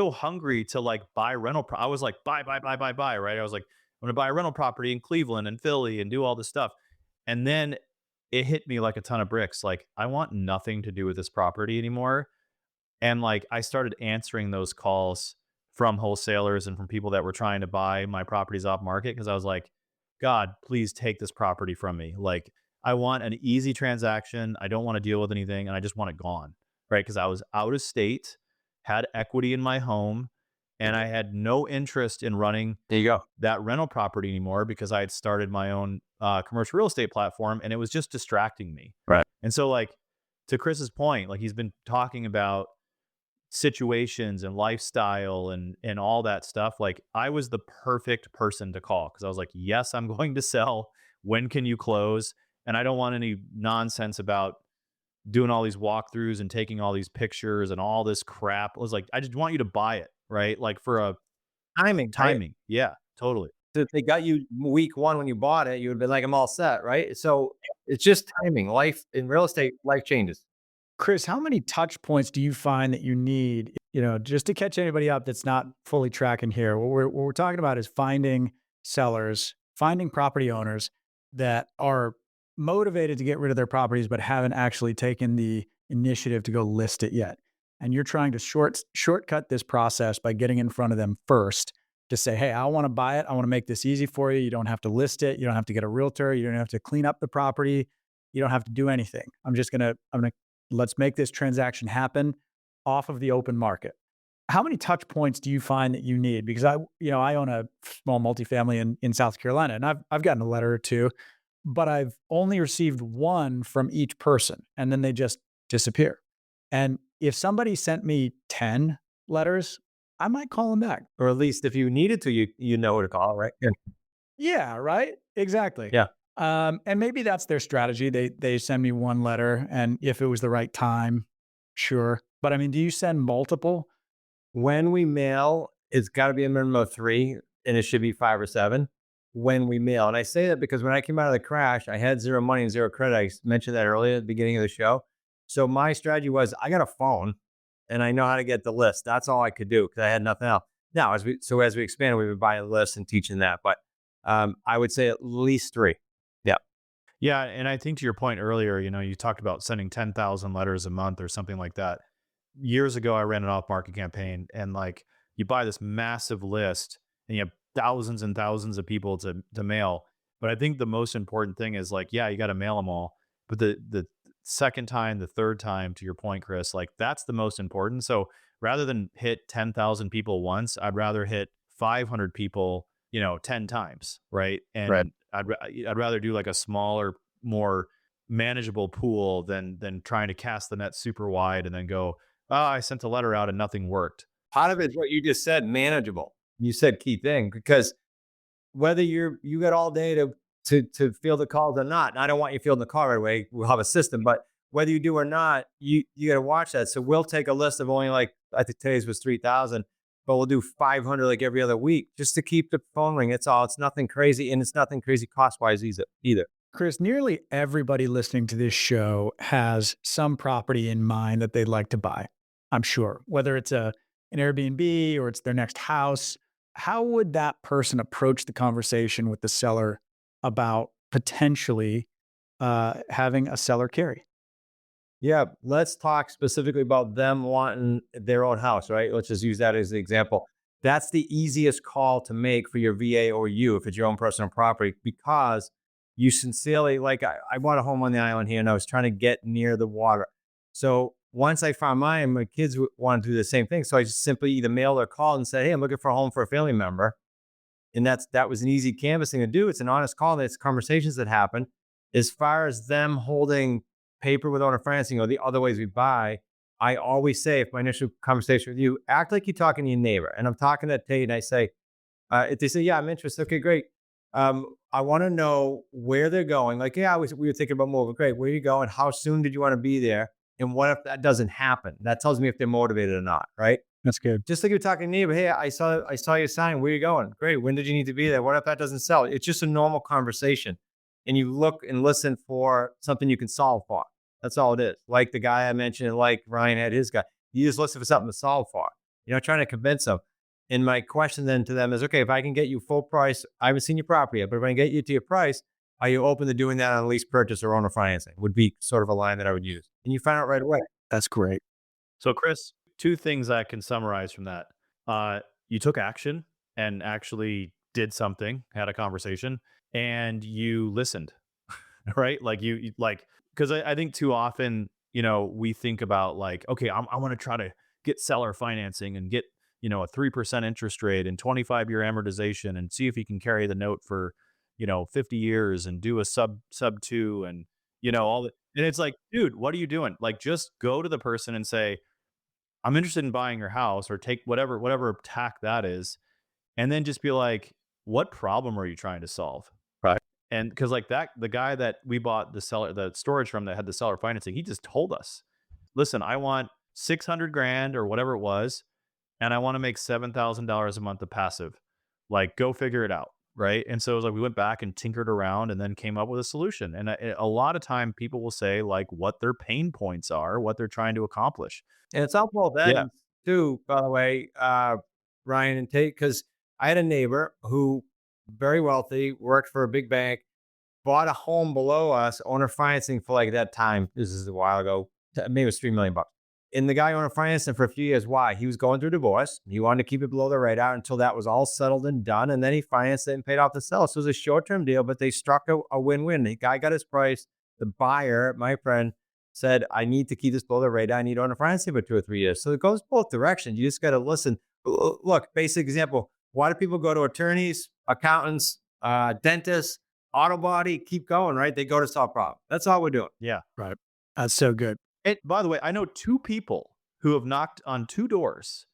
hungry to like buy rental. I was like, buy, right? I was like, I'm going to buy a rental property in Cleveland and Philly and do all this stuff. And then it hit me like a ton of bricks. Like, I want nothing to do with this property anymore. And like, I started answering those calls from wholesalers and from people that were trying to buy my properties off market because I was like, God, please take this property from me. Like, I want an easy transaction. I don't want to deal with anything, and I just want it gone, right? Because I was out of state, had equity in my home, and I had no interest in running There you go. that rental property anymore because I had started my own commercial real estate platform, and it was just distracting me. Right. And so, like, to Chris's point, like, he's been talking about situations and lifestyle and all that stuff. Like, I was the perfect person to call because I was like, yes, I'm going to sell. When can you close? And I don't want any nonsense about doing all these walkthroughs and taking all these pictures and all this crap. I was like, I just want you to buy it, right? Like, for a timing, right? Timing. Yeah, totally. So if they got you week one when you bought it, you would have been like, I'm all set, right? So it's just timing. Life in real estate, life changes. Chris, how many touch points do you find that you need, just to catch anybody up that's not fully tracking here? What we're talking about is finding sellers, finding property owners that are motivated to get rid of their properties, but haven't actually taken the initiative to go list it yet. And you're trying to shortcut this process by getting in front of them first to say, hey, I want to buy it. I want to make this easy for you. You don't have to list it. You don't have to get a realtor. You don't have to clean up the property. You don't have to do anything. Let's make this transaction happen off of the open market. How many touch points do you find that you need? Because I own a small multifamily in South Carolina, and I've gotten a letter or two, but I've only received one from each person, and then they just disappear. And if somebody sent me 10 letters, I might call them back. Or at least if you needed to, you know who to call, right? Yeah. Yeah, right? Exactly. Yeah. And maybe that's their strategy. They send me one letter, and if it was the right time, sure. But I mean, do you send multiple? When we mail, it's got to be a minimum of 3, and it should be 5 or 7 when we mail. And I say that because when I came out of the crash, I had zero money and zero credit. I mentioned that earlier at the beginning of the show. So my strategy was I got a phone and I know how to get the list. That's all I could do because I had nothing else. Now, as we expanded, we've been buying lists and teaching that. But I would say at least 3. Yeah. Yeah, and I think to your point earlier, you talked about sending 10,000 letters a month or something like that. Years ago, I ran an off-market campaign, and like you buy this massive list, and you have thousands and thousands of people to mail. But I think the most important thing is like, yeah, you got to mail them all. But the second time, the third time, to your point, Chris, like that's the most important. So rather than hit 10,000 people once, I'd rather hit 500 people, 10 times, right? And Right. I'd rather do like a smaller, more manageable pool than trying to cast the net super wide and then go, oh, I sent a letter out and nothing worked. Part of it is what you just said, manageable. You said key thing because whether you got all day to field the calls or not, and I don't want you fielding the call right away. We'll have a system, but whether you do or not, you got to watch that. So we'll take a list of only like I think today's was 3,000, but we'll do 500 like every other week just to keep the phone ring. It's all. It's nothing crazy, and it's nothing crazy cost wise either. Chris, nearly everybody listening to this show has some property in mind that they'd like to buy. I'm sure, whether it's an Airbnb or it's their next house. How would that person approach the conversation with the seller about potentially having a seller carry? Yeah, let's talk specifically about them wanting their own house, right? Let's just use that as the example. That's the easiest call to make for your VA or you if it's your own personal property because you sincerely, like I bought a home on the island here and I was trying to get near the water. So once I found mine, my kids wanted to do the same thing. So I just simply either mailed or called and said, hey, I'm looking for a home for a family member. And that was an easy canvassing to do. It's an honest call. It's conversations that happen. As far as them holding paper with owner financing or the other ways we buy, I always say, if my initial conversation with you, act like you're talking to your neighbor. And I'm talking to Tait and I say, if they say, yeah, I'm interested. Okay, great. I want to know where they're going. Like, yeah, we were thinking about moving. Great. Where are you going? How soon did you want to be there? And what if that doesn't happen? That tells me if they're motivated or not, right? That's good. Just like you're talking to your neighbor. Hey, I saw your sign. Where are you going? Great. When did you need to be there? What if that doesn't sell? It's just a normal conversation. And you look and listen for something you can solve for. That's all it is. Like the guy I mentioned, like Ryan had his guy. You just listen for something to solve for. You're not trying to convince them. And my question then to them is, okay, if I can get you full price, I haven't seen your property yet, but if I can get you to your price, are you open to doing that on a lease purchase or owner financing? Would be sort of a line that I would use. And you find out right away. That's great. So, Chris, 2 things I can summarize from that. You took action and actually did something, had a conversation, and you listened, right? Like you like, because I think too often, we think about like, okay, I want to try to get seller financing and get, a 3% interest rate and 25-year amortization and see if you can carry the note for, 50 years and do a sub 2 and, all that. And it's like, dude, what are you doing? Like, just go to the person and say, I'm interested in buying your house, or take whatever tack that is. And then just be like, what problem are you trying to solve? Right. And because like that, the guy that we bought the storage from that had the seller financing, he just told us, listen, I want 600 grand or whatever it was. and I want to make $7,000 a month of passive. Like, go figure it out. Right. And so it was like we went back and tinkered around and then came up with a solution. And a lot of time people will say like what their pain points are, what they're trying to accomplish. And it's on both Yeah. ends too, by the way, Ryan and Tate, because I had a neighbor who very wealthy, worked for a big bank, bought a home below us, owner financing for like that time. This is a while ago. Maybe it was $3 million. And the guy owner financing for a few years. Why? He was going through divorce. He wanted to keep it below the radar until that was all settled and done. And then he financed it and paid off the seller. So it was a short-term deal, but they struck a win-win. The guy got his price. The buyer, my friend, said, I need to keep this below the radar. I need owner financing for 2 or 3 years. So it goes both directions. You just got to listen. Look, basic example. Why do people go to attorneys, accountants, dentists, auto body? Keep going, right? They go to solve problems. That's all we're doing. Yeah. Right. That's so good. And by the way, I know two people who have knocked on two doors.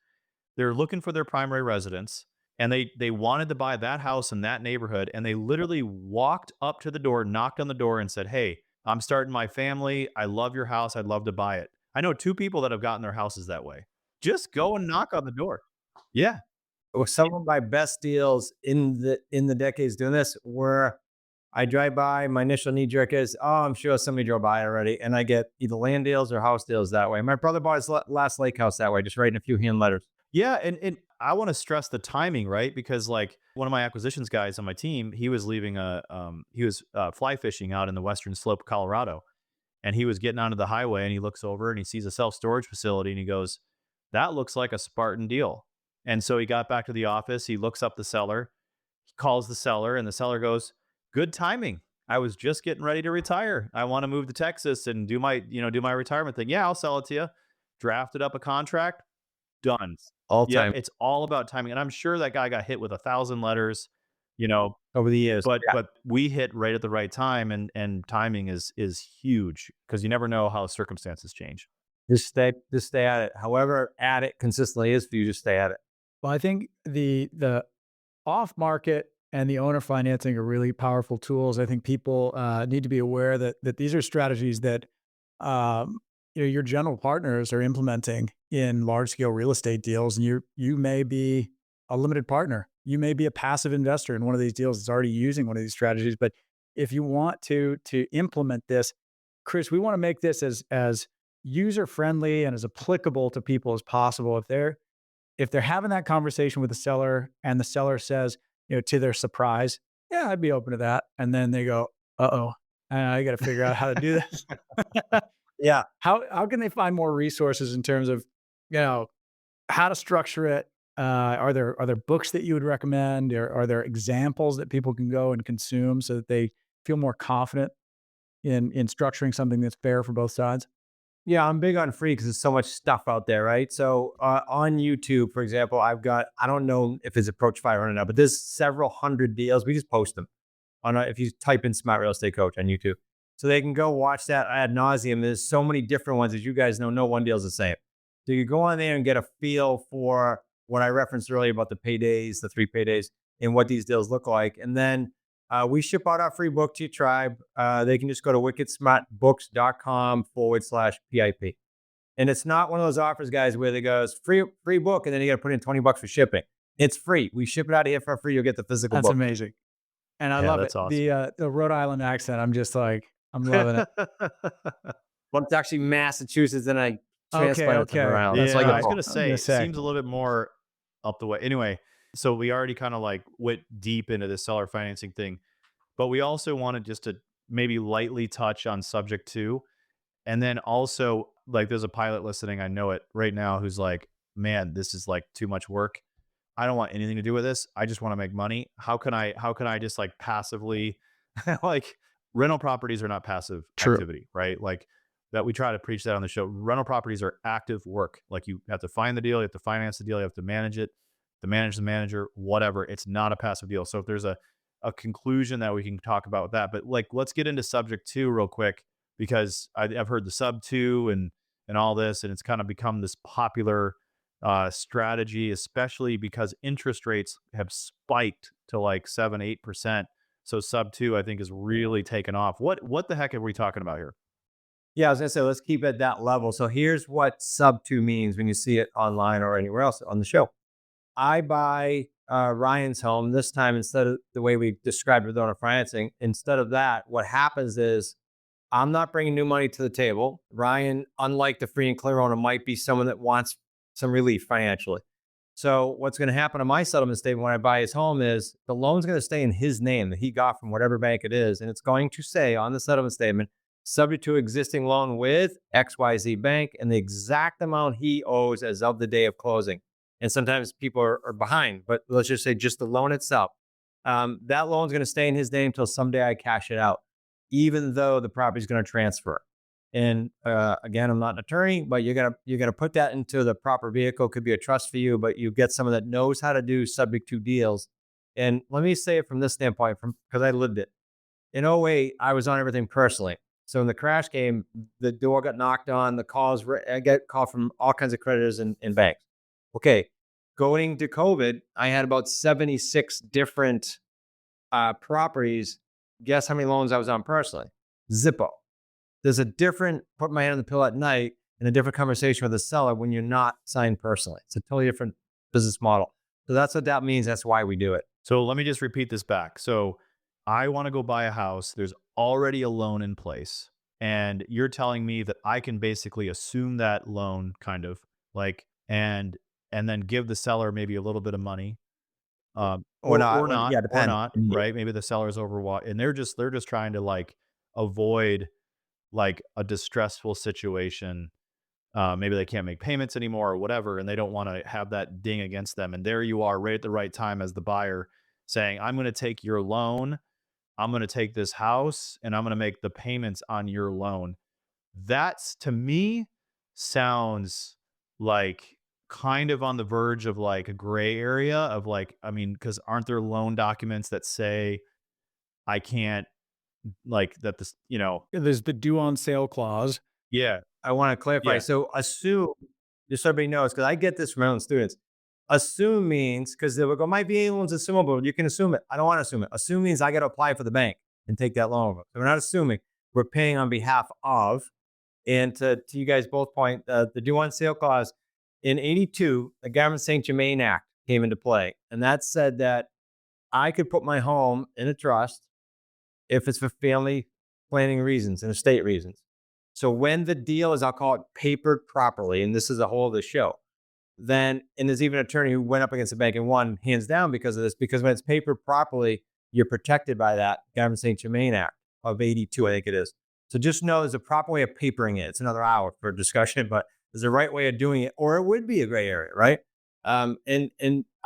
They're looking for their primary residence, and they wanted to buy that house in that neighborhood, and they literally walked up to the door, knocked on the door, and said, "Hey, I'm starting my family. I love your house. I'd love to buy it." I know two people that have gotten their houses that way. Just go and knock on the door. Yeah. Some of my best deals in the decades doing this were I drive by, my initial knee jerk is, oh, I'm sure somebody drove by already. And I get either land deals or house deals that way. My brother bought his last lake house that way, just writing a few hand letters. Yeah, and I want to stress the timing, right? Because like one of my acquisitions guys on my team, he was leaving fly fishing out in the western slope of Colorado, and he was getting onto the highway, and he looks over and he sees a self storage facility, and he goes, "That looks like a Spartan deal." And so he got back to the office. He looks up the seller, he calls the seller, and the seller goes, "Good timing. I was just getting ready to retire. I want to move to Texas and do my retirement thing. Yeah, I'll sell it to you." Drafted up a contract. Done. All Yeah, time it's all about timing, and I'm sure that guy got hit with 1,000 letters, over the years. but Yeah. but we hit right at the right time, and timing is huge because you never know how circumstances change. Just stay at it. However, at it consistently is for you, just stay at it. Well, I think the off market and the owner financing are really powerful tools. I think people need to be aware that these are strategies that your general partners are implementing in large scale real estate deals, and you may be a limited partner. You may be a passive investor in one of these deals that's already using one of these strategies. But if you want to implement this, Chris, we want to make this as user friendly and as applicable to people as possible. If they're having that conversation with the seller and the seller says, to their surprise, yeah, I'd be open to that. And then they go, uh-oh, I got to figure out how to do this. Yeah. How can they find more resources in terms of, how to structure it? Are there books that you would recommend? Or are there examples that people can go and consume so that they feel more confident in structuring something that's fair for both sides? Yeah, I'm big on free because there's so much stuff out there, right? So on YouTube, for example, I don't know if it's approached 500 now, but there's several hundred deals. We just post them if you type in Smart Real Estate Coach on YouTube. So they can go watch that ad nauseum. There's so many different ones. As you guys know, no one deal is the same. So you go on there and get a feel for what I referenced earlier about the paydays, the 3 paydays, and what these deals look like. And then we ship out our free book to your tribe. They can just go to wickedsmartbooks.com/PIP. And it's not one of those offers, guys, where they goes free book, and then you got to put in $20 for shipping. It's free. We ship it out of here for free. You'll get the physical That's book. amazing. And I Yeah, love that's it. awesome. The Rhode Island accent, I'm just like, I'm loving it. Well, it's actually Massachusetts, and I Okay, transplanted okay. to Rhode Island. Yeah, That's like I was a gonna say it say. seems a little bit more up the way. Anyway, so we already kind of like went deep into the seller financing thing, but we also wanted just to maybe lightly touch on subject two. And then also, like, there's a pilot listening, I know it right now, who's like, man, this is like too much work. I don't want anything to do with this. I just want to make money. How can I just like passively like rental properties are not passive True. activity, right? Like that we try to preach that on the show. Rental properties are active work. Like you have to find the deal, you have to finance the deal, you have to manage it, to manage the manager, whatever. It's not a passive deal. So if there's a conclusion that we can talk about that, but like let's get into subject two real quick because I've heard the sub two and all this, and it's kind of become this popular strategy, especially because interest rates have spiked to like 7-8%. So sub two, I think, is really taken off. What the heck are we talking about here? Yeah, I was gonna say, let's keep it at that level. So here's what sub two means when you see it online or anywhere else on the show. I buy Ryan's home this time, instead of the way we described with owner financing. Instead of that, what happens is I'm not bringing new money to the table. Ryan, unlike the free and clear owner, might be someone that wants some relief financially. So what's going to happen on my settlement statement when I buy his home is the loan's going to stay in his name that he got from whatever bank it is. And it's going to say on the settlement statement, subject to existing loan with XYZ bank and the exact amount he owes as of the day of closing. And sometimes people are behind, but let's just say just the loan itself. That loan's going to stay in his name until someday I cash it out, even though the property's going to transfer. And again, I'm not an attorney, but you're gonna put that into the proper vehicle. Could be a trust for you, but you get someone that knows how to do subject to deals. And let me say it from this standpoint, because I lived it. In '08, I was on everything personally. So when the crash came, the door got knocked on. I get called from all kinds of creditors and banks. Okay, going to COVID, I had about 76 different properties. Guess how many loans I was on personally? Zippo. There's a different put my hand on the pill at night and a different conversation with the seller when you're not signed personally. It's a totally different business model. So that's what that means. That's why we do it. So let me just repeat this back. So I want to go buy a house. There's already a loan in place. And you're telling me that I can basically assume that loan kind of like, and then give the seller maybe a little bit of money. Or not. Or not, Yeah, or depends. not, right? Maybe the seller's overwatch and they're just trying to like avoid like a distressful situation. Maybe they can't make payments anymore or whatever, and they don't want to have that ding against them. And there you are right at the right time as the buyer saying, I'm going to take your loan. I'm going to take this house and I'm going to make the payments on your loan. That's to me sounds like kind of on the verge of like a gray area of like, I mean, because aren't there loan documents that say I can't like that this, There's the due on sale clause. yeah, I want to clarify. yeah. So assume, just so everybody knows, because I get this from my own students. Assume means, because they will go, my VA loan's assumable. You can assume it. I don't want to assume it. Assume means I got to apply for the bank and take that loan over. So we're not assuming. We're paying on behalf of. And to you guys both point, the due on sale clause in '82, the Government St. Germain Act came into play. And that said that I could put my home in a trust if it's for family planning reasons and estate reasons. So when the deal is, I'll call it papered properly, and this is a whole other show, then, and there's even an attorney who went up against the bank and won hands down because of this, because when it's papered properly, you're protected by that Government St. Germain Act of '82, I think it is. So just know there's a proper way of papering it. It's another hour for discussion, but there's a right way of doing it, or it would be a gray area, right? And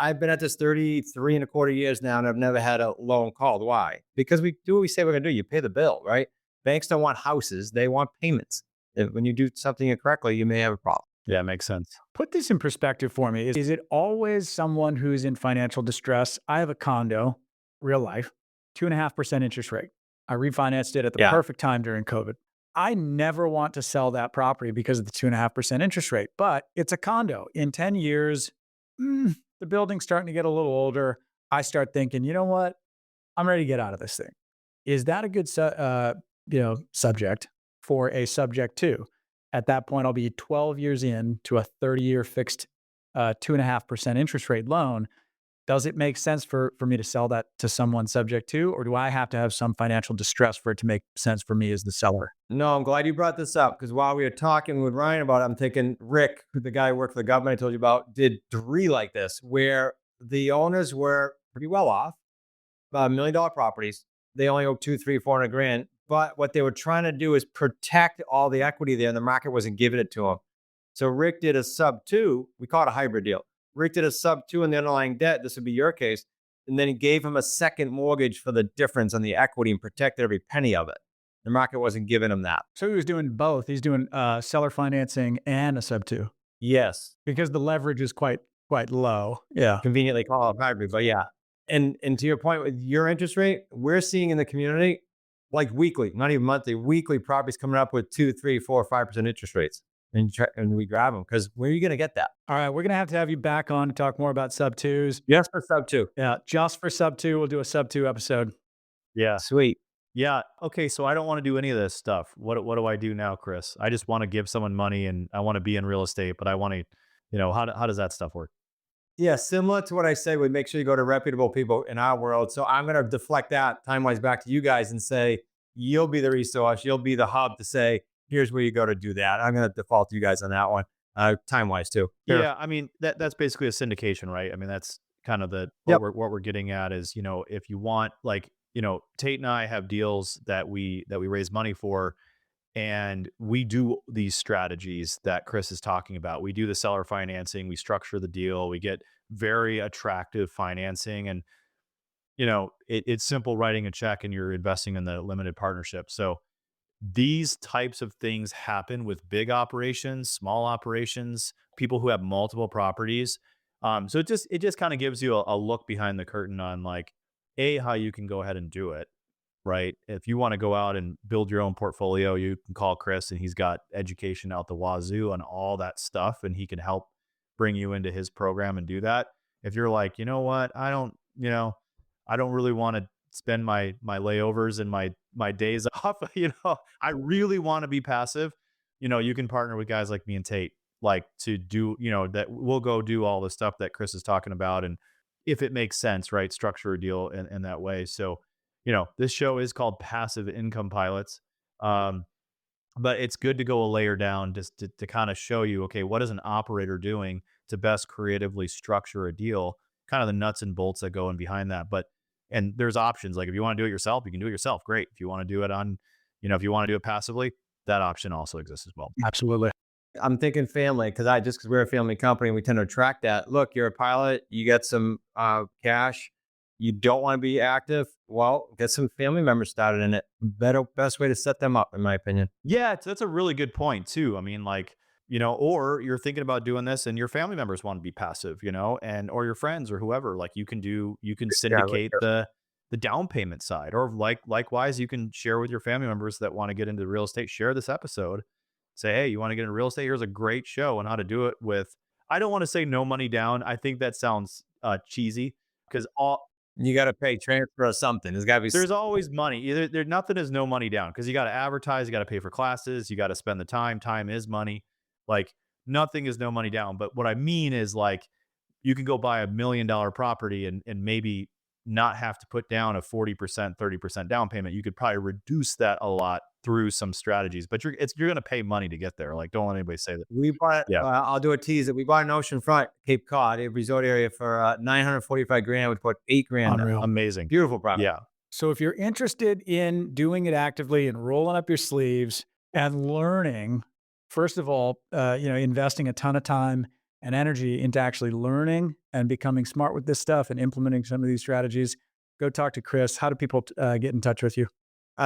I've been at this 33 and a quarter years now, and I've never had a loan called. Why? Because we do what we say we're going to do. You pay the bill, right? Banks don't want houses. They want payments. When you do something incorrectly, you may have a problem. Yeah, makes sense. Put this in perspective for me. Is it always someone who's in financial distress? I have a condo, real life, 2.5% interest rate. I refinanced it at the perfect time during COVID. I never want to sell that property because of the 2.5% interest rate, but it's a condo. In 10 years, the building's starting to get a little older. I start thinking, you know what? I'm ready to get out of this thing. Is that a good subject for a subject to? At that point, I'll be 12 years in to a 30-year fixed 2.5% interest rate loan. Does it make sense for me to sell that to someone subject to, or do I have to have some financial distress for it to make sense for me as the seller? No, I'm glad you brought this up, because while we were talking with Ryan about it, I'm thinking Rick, the guy who worked for the government I told you about, did 3 like this, where the owners were pretty well off, $1 million properties. They only owe 2, 3, 400 grand. But what they were trying to do is protect all the equity there, and the market wasn't giving it to them. So Rick did a sub 2. We call it a hybrid deal. Rick did a sub 2 in the underlying debt. This would be your case. And then he gave him a second mortgage for the difference on the equity and protected every penny of it. The market wasn't giving him that. So he was doing both. He's doing seller financing and a sub 2 Yes. because the leverage is quite low. Yeah. Conveniently call it hybrid, but yeah. And to your point with your interest rate, we're seeing in the community, like weekly, not even monthly, weekly properties coming up with 2, 3, 4, 5% interest rates. And we grab them, because where are you going to get that? All right. We're going to have you back on to talk more about sub 2s. Yes, for sub 2. Yeah. Just for sub 2. We'll do a sub 2 episode. Yeah. Sweet. Yeah. Okay. So I don't want to do any of this stuff. What do I do now, Chris? I just want to give someone money and I want to be in real estate, but I want to, how does that stuff work? Yeah, similar to what I said, we make sure you go to reputable people in our world. So I'm going to deflect that time-wise back to you guys and say, you'll be the resource, you'll be the hub to say, here's where you go to do that. I'm going to default to you guys on that one, time-wise too. Sure. Yeah. I mean, that's basically a syndication, right? I mean, that's kind of Yep. what we're getting at is, if you want like, Tate and I have deals that we raise money for, and we do these strategies that Chris is talking about. We do the seller financing, we structure the deal, we get very attractive financing, and it's simple writing a check and you're investing in the limited partnership. So these types of things happen with big operations, small operations, people who have multiple properties. So it just kind of gives you a look behind the curtain on like how you can go ahead and do it, right? If you want to go out and build your own portfolio, you can call Chris and he's got education out the wazoo on all that stuff and he can help bring you into his program and do that. If you're like, you know what, I don't really want to spend my layovers and my days off, I really want to be passive, you can partner with guys like me and Tate, like to do, that we'll go do all the stuff that Chris is talking about. And if it makes sense, right, structure a deal in that way. So this show is called Passive Income Pilots. But it's good to go a layer down just to kind of show you, okay, what is an operator doing to best creatively structure a deal, kind of the nuts and bolts that go in behind that. And there's options. Like if you want to do it yourself, you can do it yourself. Great. If you want to do it if you want to do it passively, that option also exists as well. Absolutely. I'm thinking family because we're a family company, we tend to attract that. Look, you're a pilot, you get some cash, you don't want to be active. Well, get some family members started in it. Best way to set them up, in my opinion. Yeah, that's a really good point too. I mean, like, or you're thinking about doing this and your family members want to be passive, and or your friends or whoever, like you can syndicate the down payment side, or likewise, you can share with your family members that want to get into real estate, share this episode, say, hey, you want to get into real estate? Here's a great show on how to do it with, I don't want to say no money down. I think that sounds cheesy because You got to pay transfer or something. there's always money. Either there's nothing is no money down because you got to advertise, you got to pay for classes, you got to spend the time. Time is money. Like nothing is no money down. But what I mean is like you can go buy $1 million property and maybe not have to put down a 40%, 30% down payment. You could probably reduce that a lot through some strategies, but you're going to pay money to get there. Like don't let anybody say that. We bought, Yeah. I'll do a tease that we bought an oceanfront Cape Cod, a resort area for 945 grand. We put 8 grand. Unreal. Amazing. Beautiful property. Yeah. So if you're interested in doing it actively and rolling up your sleeves and learning, first of all, investing a ton of time and energy into actually learning and becoming smart with this stuff and implementing some of these strategies, go talk to Chris. How do people get in touch with you?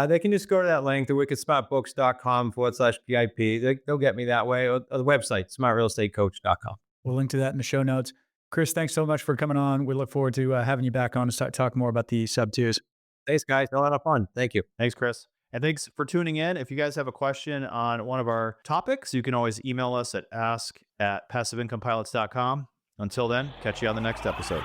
They can just go to that link, thewickedsmartbooks.com/PIP. They'll get me that way, or the website, smartrealestatecoach.com. We'll link to that in the show notes. Chris, thanks so much for coming on. We look forward to having you back on to talk more about the sub twos. Thanks, guys. A lot of fun. Thank you. Thanks, Chris. And thanks for tuning in. If you guys have a question on one of our topics, you can always email us at ask@passiveincomepilots.com. Until then, catch you on the next episode.